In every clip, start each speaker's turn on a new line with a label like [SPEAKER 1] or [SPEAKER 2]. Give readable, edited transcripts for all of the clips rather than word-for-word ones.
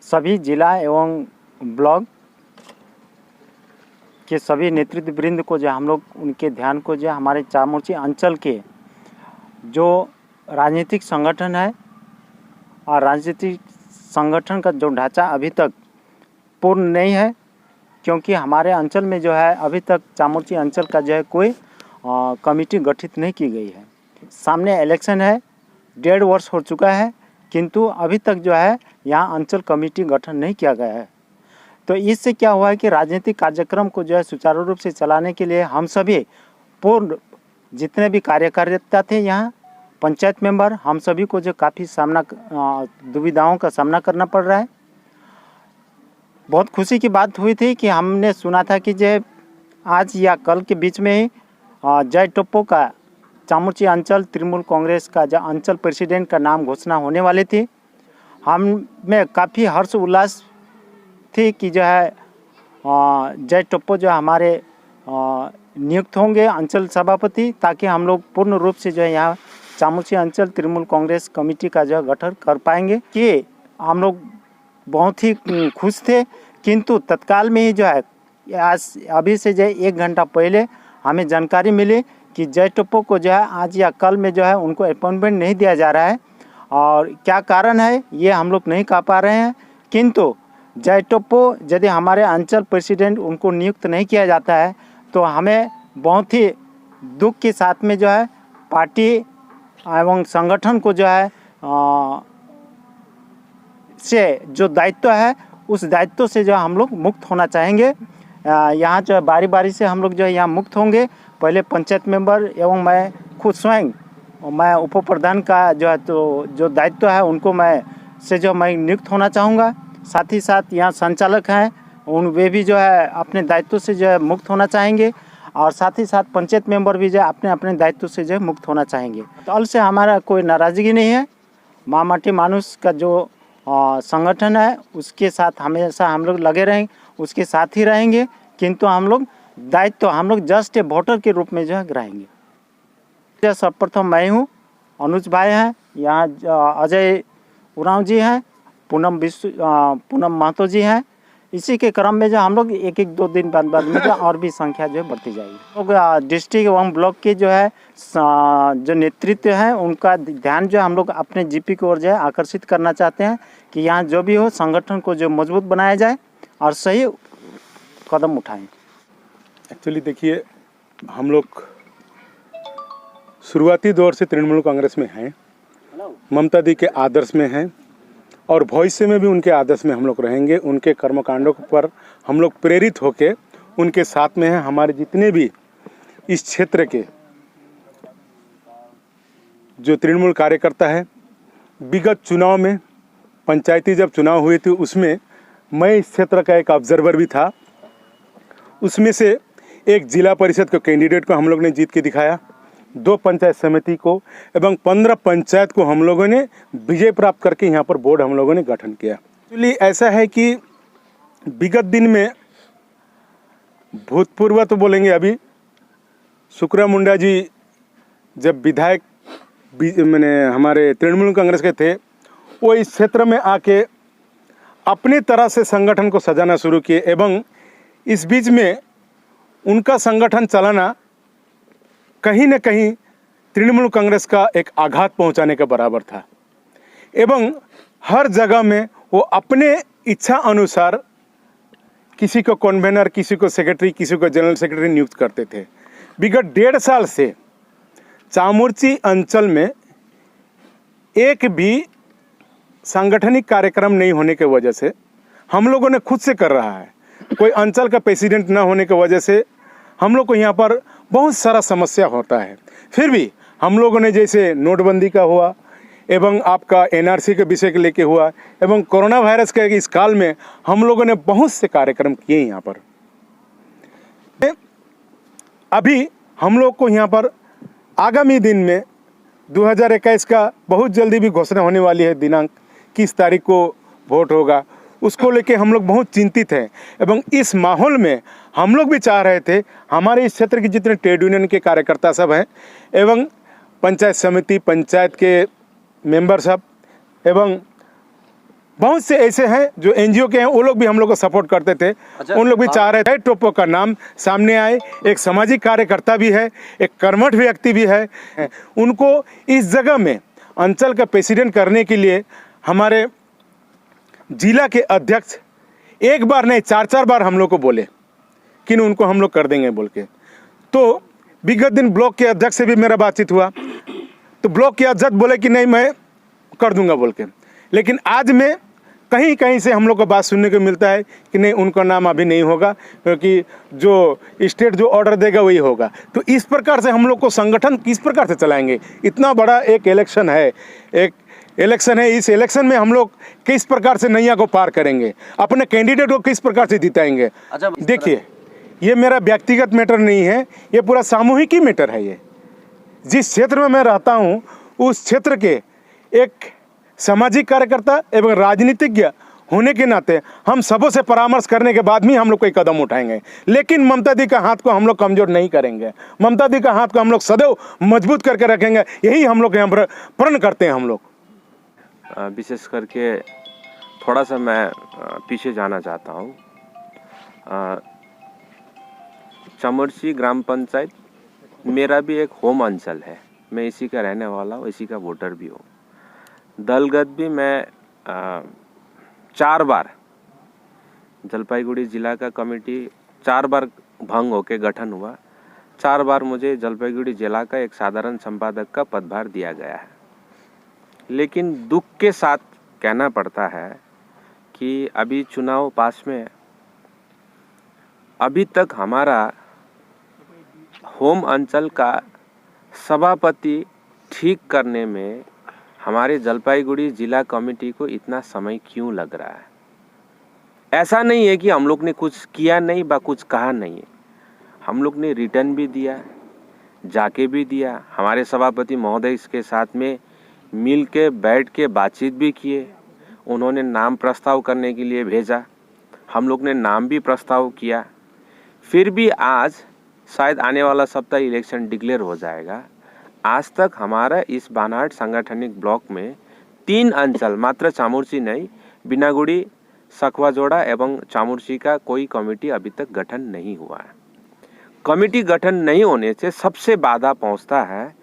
[SPEAKER 1] सभी जिला एवं ब्लॉक के सभी नेतृत्व वृंद को जो हम लोग उनके ध्यान को जो हमारे चामुर्ची अंचल के जो राजनीतिक संगठन है और राजनीतिक संगठन का जो ढांचा अभी तक पूर्ण नहीं है, क्योंकि हमारे अंचल में जो है अभी तक चामुर्ची अंचल का जो है कोई कमेटी गठित नहीं की गई है। सामने इलेक्शन है, 1.5 वर्ष हो चुका है, किंतु अभी तक जो है यहाँ अंचल कमेटी गठन नहीं किया गया है। तो इससे क्या हुआ है कि राजनीतिक कार्यक्रम को जो है सुचारू रूप से चलाने के लिए हम सभी पूर्ण जितने भी कार्यकर्ता थे यहाँ पंचायत मेंबर, हम सभी को जो काफ़ी दुविधाओं का सामना करना पड़ रहा है। बहुत खुशी की बात हुई थी कि हमने सुना था कि जो आज या कल के बीच में ही जय टोप्पो का चामुर्ची अंचल तृणमूल कांग्रेस का जो अंचल प्रेसिडेंट का नाम घोषणा होने वाली थी। हम में काफ़ी हर्ष उल्लास थी कि जो है जय टोप्पो जो हमारे नियुक्त होंगे अंचल सभापति, ताकि हम लोग पूर्ण रूप से जो है यहाँ चामुर्ची अंचल तृणमूल कांग्रेस कमेटी का जो गठन कर पाएंगे। कि हम लोग बहुत ही खुश थे, किंतु तत्काल में ही जो है आज अभी से जो 1 घंटा पहले हमें जानकारी मिली कि जय टोप्पो को जो है आज या कल में जो है उनको अपॉइंटमेंट नहीं दिया जा रहा है। और क्या कारण है ये हम लोग नहीं कह पा रहे हैं, किंतु जय टोप्पो यदि हमारे अंचल प्रेसिडेंट उनको नियुक्त नहीं किया जाता है तो हमें बहुत ही दुख के साथ में जो है पार्टी एवं संगठन को जो है से जो दायित्व है उस दायित्व से जो हम लोग मुक्त होना चाहेंगे। यहाँ जो है बारी बारी से हम लोग जो है यहाँ मुक्त होंगे। पहले पंचायत मेंबर एवं मैं खुद स्वयं मैं उप प्रधान का जो है तो जो दायित्व है उनको मैं नियुक्त होना चाहूँगा। साथ ही साथ यहाँ संचालक हैं वे भी जो है अपने दायित्व से जो है मुक्त होना चाहेंगे, और साथ ही साथ पंचायत मेंबर भी जो है अपने अपने दायित्व से जो है मुक्त होना चाहेंगे। तो से हमारा कोई नाराज़गी नहीं है। माँ माटी मानुष का जो संगठन है उसके साथ हमेशा हम लोग लगे रहेंगे, उसके साथ ही रहेंगे, किंतु हम लोग दायित्व हम लोग जस्ट ए वोटर के रूप में जो है रहेंगे। सर्वप्रथम मैं हूँ, अनुज भाई हैं, यहाँ अजय उरांव जी हैं, पूनम महतो जी हैं। इसी के क्रम में जो हम लोग 1-2 दिन बाद में जो और भी संख्या जो है बढ़ती जाएगी। लोग डिस्ट्रिक्ट एवं ब्लॉक के जो है जो नेतृत्व है उनका ध्यान जो हम लोग अपने जीपी की ओर जो है आकर्षित करना चाहते हैं कि यहाँ जो भी हो संगठन को जो मजबूत बनाया जाए और सही कदम उठाएं।
[SPEAKER 2] एक्चुअली देखिए, हम लोग शुरुआती दौर से तृणमूल कांग्रेस में हैं, ममता दी के आदर्श में हैं और भविष्य में भी उनके आदर्श में हम लोग रहेंगे। उनके कर्मकांडों पर हम लोग प्रेरित होके उनके साथ में हैं। हमारे जितने भी इस क्षेत्र के जो तृणमूल कार्यकर्ता है, विगत चुनाव में पंचायती जब चुनाव हुए थे उसमें मैं इस क्षेत्र का एक ऑब्जर्वर भी था। उसमें से एक जिला परिषद के कैंडिडेट को हम लोग ने जीत के दिखाया, 2 पंचायत समिति को एवं 15 पंचायत को हम लोगों ने विजय प्राप्त करके यहाँ पर बोर्ड हम लोगों ने गठन किया। एक्चुअली ऐसा है कि विगत दिन में भूतपूर्व तो बोलेंगे, अभी सुखराम मुंडा जी जब विधायक मैंने हमारे तृणमूल कांग्रेस के थे, वो इस क्षेत्र में आके अपनी तरह से संगठन को सजाना शुरू किए एवं इस बीच में उनका संगठन चलाना कहीं न कहीं तृणमूल कांग्रेस का एक आघात पहुंचाने के बराबर था। एवं हर जगह में वो अपने इच्छा अनुसार किसी को कन्वेनर, किसी को सेक्रेटरी, किसी को जनरल सेक्रेटरी नियुक्त करते थे। विगत 1.5 साल से चामुर्ची अंचल में एक भी सांगठनिक कार्यक्रम नहीं होने के वजह से हम लोगों ने खुद से कर रहा है। कोई अंचल का प्रेसिडेंट न होने की वजह से हम लोग को यहाँ पर बहुत सारा समस्या होता है। फिर भी हम लोगों ने जैसे नोटबंदी का हुआ एवं आपका एनआरसी के विषय के लेके हुआ एवं कोरोना वायरस के इस काल में हम लोगों ने बहुत से कार्यक्रम किए यहाँ पर। अभी हम लोग को यहाँ पर आगामी दिन में 2021 का बहुत जल्दी भी घोषणा होने वाली है, दिनांक किस तारीख को वोट होगा उसको लेके हम लोग बहुत चिंतित हैं। एवं इस माहौल में हम लोग भी चाह रहे थे हमारे इस क्षेत्र के जितने ट्रेड यूनियन के कार्यकर्ता सब हैं एवं पंचायत समिति, पंचायत के मेंबर सब एवं बहुत से ऐसे हैं जो एनजीओ के हैं, वो लोग भी हम लोग को सपोर्ट करते थे।
[SPEAKER 3] अच्छा,
[SPEAKER 2] उन लोग भी चाह रहे थे टोप्पो का नाम सामने आए। एक सामाजिक कार्यकर्ता भी है, एक कर्मठ व्यक्ति भी है। उनको इस जगह में अंचल का प्रेसिडेंट करने के लिए हमारे जिला के अध्यक्ष एक बार नहीं 4-4 बार हम लोग को बोले कि उनको हम लोग कर देंगे बोल के। तो विगत दिन ब्लॉक के अध्यक्ष से भी मेरा बातचीत हुआ, तो ब्लॉक के अध्यक्ष बोले कि नहीं मैं कर दूंगा बोल के। लेकिन आज में कहीं कहीं से हम लोग को बात सुनने को मिलता है कि नहीं उनका नाम अभी नहीं होगा, क्योंकि जो स्टेट जो ऑर्डर देगा वही होगा। तो इस प्रकार से हम लोग को संगठन किस प्रकार से चलाएंगे? इतना बड़ा एक इलेक्शन है, इस इलेक्शन में हम लोग किस प्रकार से नैया को पार करेंगे, अपने कैंडिडेट को किस प्रकार से जिताएंगे?
[SPEAKER 3] अच्छा,
[SPEAKER 2] देखिए, ये मेरा व्यक्तिगत मैटर नहीं है, ये पूरा सामूहिक ही मैटर है। ये जिस क्षेत्र में मैं रहता हूँ उस क्षेत्र के एक सामाजिक कार्यकर्ता एवं राजनीतिज्ञ होने के नाते हम सबों से परामर्श करने के बाद भी हम लोग कोई कदम उठाएंगे। लेकिन ममता दी का हाथ को हम लोग कमजोर नहीं करेंगे। ममता दी का हाथ को हम लोग सदैव मजबूत करके रखेंगे। यही हम लोग यहाँ पर प्रण करते हैं। हम लोग
[SPEAKER 4] विशेष करके थोड़ा सा मैं पीछे जाना चाहता हूँ। चामुर्सी ग्राम पंचायत मेरा भी एक होम अंचल है। मैं इसी का रहने वाला हूँ, इसी का वोटर भी हूँ। दलगत भी मैं 4 बार जलपाईगुड़ी जिला का कमेटी 4 बार भंग होके गठन हुआ। 4 बार मुझे जलपाईगुड़ी जिला का एक साधारण संपादक का पदभार दिया गया है। लेकिन दुख के साथ कहना पड़ता है कि अभी चुनाव पास में, अभी तक हमारा होम अंचल का सभापति ठीक करने में हमारे जलपाईगुड़ी जिला कमेटी को इतना समय क्यों लग रहा है? ऐसा नहीं है कि हम लोग ने कुछ किया नहीं बा कुछ कहा नहीं है। हम लोग ने रिटर्न भी दिया, जाके भी दिया, हमारे सभापति महोदय के साथ में मिल के बैठ के बातचीत भी किए। उन्होंने नाम प्रस्ताव करने के लिए भेजा, हम लोग ने नाम भी प्रस्ताव किया। फिर भी आज शायद आने वाला सप्ताह इलेक्शन डिक्लेयर हो जाएगा। आज तक हमारा इस बानाहट सांगठनिक ब्लॉक में 3 अंचल, मात्र चामुर्सी नहीं, बिनागुड़ी, सकवाजोड़ा एवं चामुर्सी का कोई कमेटी अभी तक गठन नहीं हुआ है। कमेटी गठन नहीं होने से सबसे बाधा पहुंचता है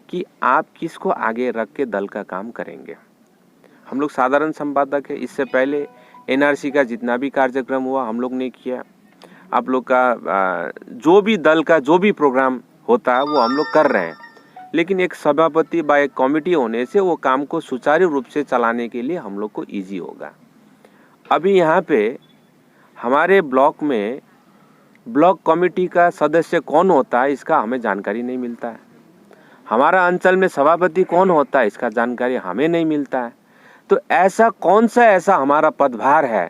[SPEAKER 4] कि आप किसको आगे रख के दल का काम करेंगे। हम लोग साधारण संपादक है। इससे पहले एनआरसी का जितना भी कार्यक्रम हुआ हम लोग ने किया। आप लोग का जो भी दल का जो भी प्रोग्राम होता है वो हम लोग कर रहे हैं। लेकिन एक सभापति व एक कमेटी होने से वो काम को सुचारू रूप से चलाने के लिए हम लोग को इजी होगा। अभी यहाँ पे हमारे ब्लॉक में ब्लॉक कमेटी का सदस्य कौन होता है इसका हमें जानकारी नहीं मिलता है। हमारा अंचल में सभापति कौन होता है इसका जानकारी हमें नहीं मिलता है। तो ऐसा कौन सा ऐसा हमारा पदभार है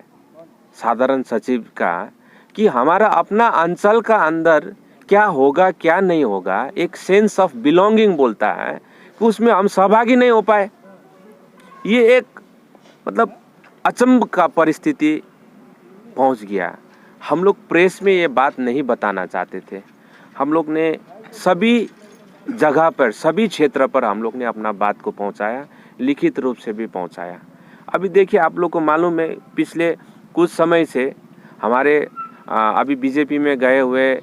[SPEAKER 4] साधारण सचिव का कि हमारा अपना अंचल का अंदर क्या होगा क्या नहीं होगा, एक सेंस ऑफ बिलोंगिंग बोलता है कि उसमें हम सहभागी नहीं हो पाए। ये एक मतलब अचंभ का परिस्थिति पहुंच गया। हम लोग प्रेस में ये बात नहीं बताना चाहते थे। हम लोग ने सभी जगह पर, सभी क्षेत्र पर हम लोग ने अपना बात को पहुंचाया, लिखित रूप से भी पहुंचाया। अभी देखिए, आप लोग को मालूम है पिछले कुछ समय से हमारे अभी बीजेपी में गए हुए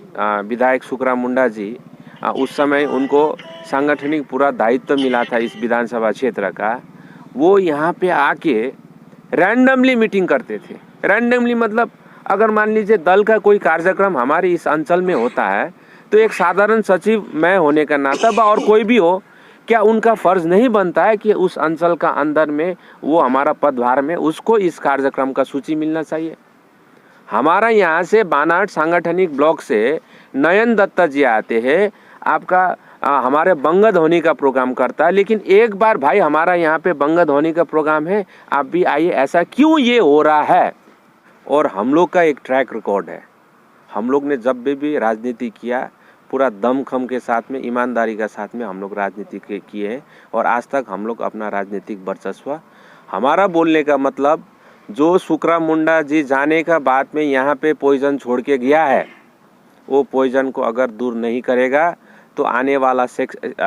[SPEAKER 4] विधायक सुखराम मुंडा जी, उस समय उनको सांगठनिक पूरा दायित्व मिला था इस विधानसभा क्षेत्र का। वो यहाँ पे आके रैंडमली मीटिंग करते थे। रैंडमली मतलब अगर मान लीजिए दल का कोई कार्यक्रम हमारे इस अंचल में होता है तो एक साधारण सचिव मैं होने का नाता और कोई भी हो, क्या उनका फर्ज नहीं बनता है कि उस अंचल का अंदर में वो हमारा पदभार में उसको इस कार्यक्रम का सूची मिलना चाहिए। हमारा यहाँ से बानाहट सांगठनिक ब्लॉक से नयन दत्ता जी आते हैं, आपका हमारे बंग ध्वनि का प्रोग्राम करता है। लेकिन एक बार भाई हमारा यहाँ पे बंग ध्वनि का प्रोग्राम है, आप भी आइए। ऐसा क्यों ये हो रहा है? और हम लोग का एक ट्रैक रिकॉर्ड है। हम लोग ने जब भी राजनीति किया पूरा दमखम के साथ में, ईमानदारी के साथ में हम लोग राजनीति किए हैं और आज तक हम लोग अपना राजनीतिक वर्चस्व, हमारा बोलने का मतलब जो सुखराम मुंडा जी जाने का बाद में यहाँ पे पॉइजन छोड़ के गया है, वो पॉइजन को अगर दूर नहीं करेगा तो आने वाला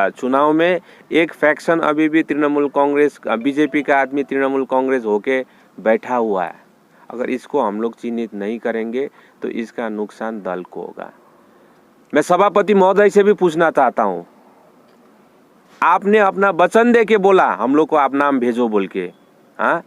[SPEAKER 4] चुनाव में एक फैक्शन अभी भी तृणमूल कांग्रेस, बीजेपी का आदमी तृणमूल कांग्रेस होके बैठा हुआ है। अगर इसको हम लोग चिन्हित नहीं करेंगे तो इसका नुकसान दल को होगा। मैं सभापति महोदय से भी पूछना चाहता हूँ, आपने अपना वचन दे के बोला हम लोग को आप नाम भेजो बोल के, हाँ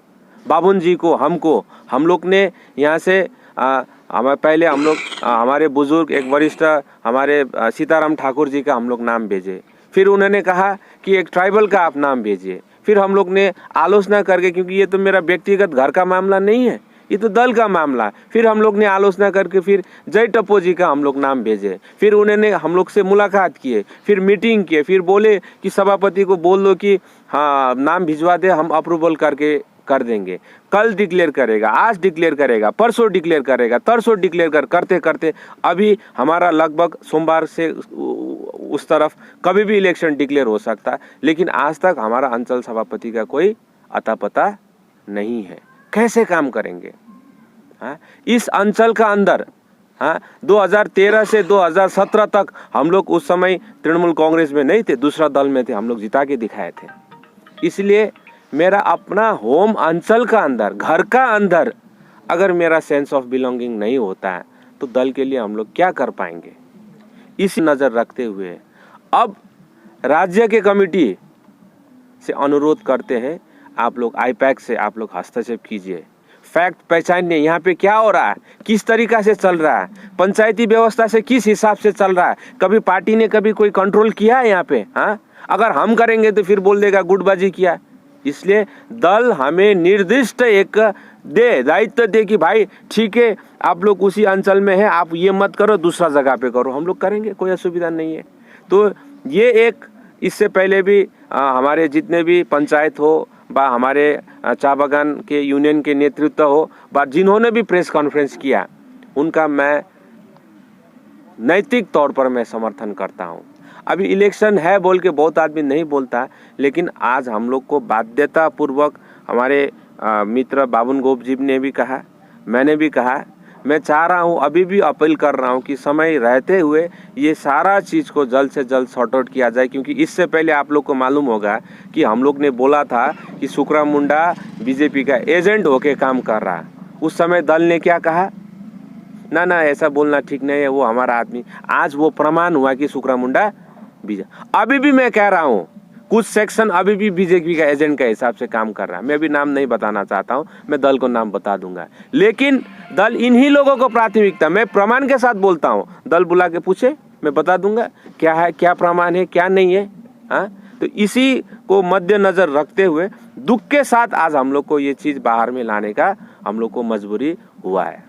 [SPEAKER 4] बाबुन जी को, हमको, हम लोग ने यहाँ से पहले हम लोग हमारे बुजुर्ग एक वरिष्ठ हमारे सीताराम ठाकुर जी का हम लोग नाम भेजे, फिर उन्होंने कहा कि एक ट्राइबल का आप नाम भेजिए, फिर हम लोग ने आलोचना करके, क्योंकि ये तो मेरा व्यक्तिगत घर का मामला नहीं है, ये तो दल का मामला है, फिर हम लोग ने आलोचना करके फिर जय टप्पो जी का हम लोग नाम भेजे, फिर उन्होंने हम लोग से मुलाकात किए, फिर मीटिंग किए, फिर बोले कि सभापति को बोल दो कि हाँ नाम भिजवा दे, हम अप्रूवल करके कर देंगे, कल डिक्लेयर करेगा, आज डिक्लेयर करेगा, परसों डिक्लेयर करेगा, तरसों डिक्लेयर करते करते अभी हमारा लगभग सोमवार से उस तरफ कभी भी इलेक्शन डिक्लेयर हो सकता है, लेकिन आज तक हमारा अंचल सभापति का कोई अता पता नहीं है। कैसे काम करेंगे? हाँ, इस अंचल का अंदर 2013 से 2017 तक हम लोग उस समय तृणमूल कांग्रेस में नहीं थे, दूसरा दल में थे, हम लोग जिता के दिखाए थे। इसलिए मेरा अपना होम अंचल का अंदर, घर का अंदर अगर मेरा सेंस ऑफ बिलोंगिंग नहीं होता है तो दल के लिए हम लोग क्या कर पाएंगे? इस नज़र रखते हुए अब राज्य के कमेटी से अनुरोध करते हैं, आप लोग आईपैक से आप लोग हस्तक्षेप कीजिए, फैक्ट पहचानिए, यहाँ पे क्या हो रहा है, किस तरीका से चल रहा है, पंचायती व्यवस्था से किस हिसाब से चल रहा है, कभी पार्टी ने कभी कोई कंट्रोल किया है यहाँ पे? हाँ, अगर हम करेंगे तो फिर बोल देगा गुटबाजी किया। इसलिए दल हमें निर्दिष्ट एक दायित्व दे कि भाई ठीक है आप लोग उसी अंचल में हैं, आप ये मत करो, दूसरा जगह पे करो, हम लोग करेंगे, कोई असुविधा नहीं है। तो ये एक, इससे पहले भी हमारे जितने भी पंचायत हो बा हमारे चाय बागान के यूनियन के नेतृत्व हो बा जिन्होंने भी प्रेस कॉन्फ्रेंस किया, उनका मैं नैतिक तौर पर मैं समर्थन करता हूँ। अभी इलेक्शन है बोल के बहुत आदमी नहीं बोलता, लेकिन आज हम लोग को बाध्यता पूर्वक हमारे मित्र बाबुन गोप जी ने भी कहा, मैंने भी कहा, मैं चाह रहा हूँ, अभी भी अपील कर रहा हूँ कि समय रहते हुए ये सारा चीज़ को जल्द से जल्द सॉर्ट आउट किया जाए, क्योंकि इससे पहले आप लोग को मालूम होगा कि हम लोग ने बोला था कि सुखराम मुंडा बीजेपी का एजेंट होके काम कर रहा है। उस समय दल ने क्या कहा, ना ऐसा बोलना ठीक नहीं है, वो हमारा आदमी। आज वो प्रमाण हुआ कि सुखराम मुंडा अभी भी मैं कह रहा हूँ कुछ सेक्शन अभी भी बीजेपी का एजेंट के हिसाब से काम कर रहा है। मैं भी नाम नहीं बताना चाहता हूँ, मैं दल को नाम बता दूंगा, लेकिन दल इन्हीं लोगों को प्राथमिकता, मैं प्रमाण के साथ बोलता हूँ, दल बुला के पूछे मैं बता दूंगा क्या है, क्या प्रमाण है, क्या नहीं है। हाँ, तो इसी को मद्देनजर रखते हुए दुख के साथ आज हम लोग को ये चीज़ बाहर में लाने का हम लोग को मजबूरी हुआ है।